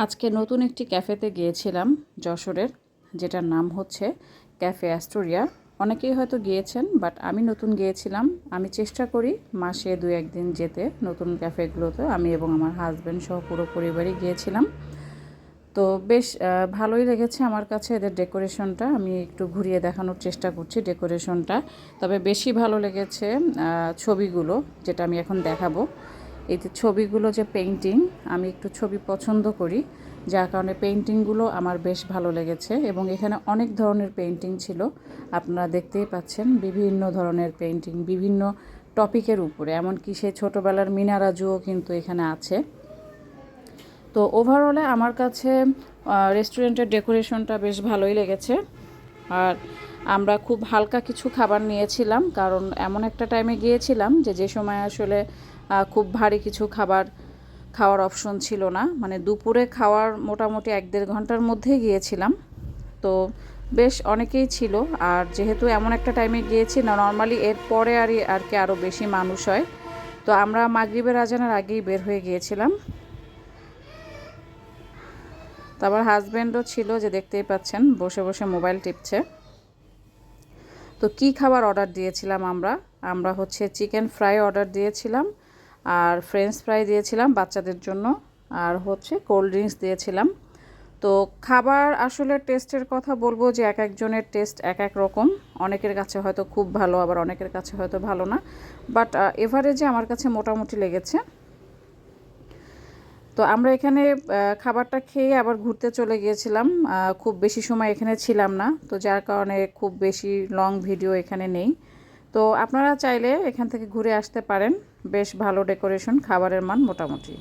আজকে নতুন একটি ক্যাফেতে গিয়েছিলাম যশোরের, যেটার নাম হচ্ছে ক্যাফে অ্যাস্টোরিয়া। অনেকেই হয়তো গিয়েছেন, বাট আমি নতুন গিয়েছিলাম। আমি চেষ্টা করি মাসে 2-1 দিন যেতে নতুন ক্যাফেগুলোতে। আমি এবং আমার হাজব্যান্ড সহ পুরো পরিবারই গিয়েছিলাম। তো বেশ ভালোই লেগেছে আমার কাছে এদের ডেকোরেশনটা। আমি একটু ঘুরিয়ে দেখানোর চেষ্টা করছি ডেকোরেশনটা। তবে বেশি ভালো লেগেছে ছবিগুলো, যেটা আমি এখন দেখাবো। এই যে ছবিগুলো, যে পেইন্টিং, আমি একটু ছবি পছন্দ করি, যার কারণে পেইন্টিংগুলো আমার বেশ ভালো লেগেছে। এবং এখানে অনেক ধরনের পেইন্টিং ছিল, আপনারা দেখতেই পাচ্ছেন। বিভিন্ন ধরনের পেইন্টিং, বিভিন্ন টপিকের উপরে, এমনকি সেই ছোটোবেলার মিনা রাজুও কিন্তু এখানে আছে। তো ওভারঅলে আমার কাছে রেস্টুরেন্টের ডেকোরেশনটা বেশ ভালোই লেগেছে। আর আমরা খুব হালকা কিছু খাবার নিয়েছিলাম, কারণ এমন একটা টাইমে গিয়েছিলাম যে সময় আসলে খুব ভারী কিছু খাওয়ার অপশন ছিল না। মানে দুপুরে খাওয়ার মোটামুটি 1-1.5 ঘন্টার মধ্যেই গিয়েছিলাম। তো বেশ অনেকেই ছিল। আর যেহেতু এমন একটা টাইমে গিয়েছি না, নর্মালি এর পরে আর কি আরও বেশি মানুষ হয়। তো আমরা মাগরিবের আজানের আগেই বের হয়ে গিয়েছিলাম। তো আমার হাজব্যান্ডও ছিল, যে দেখতেই পাচ্ছেন বসে বসে মোবাইল টিপছে। তো কি খাবার অর্ডার দিয়েছিলাম আমরা হচ্ছে চিকেন ফ্রাই অর্ডার দিয়েছিলাম, আর ফ্রেঞ্চ ফ্রাই দিয়েছিলাম বাচ্চাদের জন্য, আর হচ্ছে কোল্ড ড্রিঙ্কস দিয়েছিলাম। তো খাবার আসলে টেস্টের কথা বলবো যে এক একজনের টেস্ট এক এক রকম। অনেকের কাছে হয়তো খুব ভালো, আবার অনেকের কাছে হয়তো ভালো না, বাট এভারেজে আমার কাছে মোটামুটি লেগেছে। তো আমরা এখানে খাবারটা খেয়ে আবার ঘুরতে চলে গিয়েছিলাম। খুব বেশি সময় এখানে ছিলাম না, তো যার কারণে খুব বেশি লং ভিডিও এখানে নেই। তো আপনারা চাইলে এখান থেকে ঘুরে আসতে পারেন। বেশ ভালো ডেকোরেশন, খাবারের মান মোটামুটি।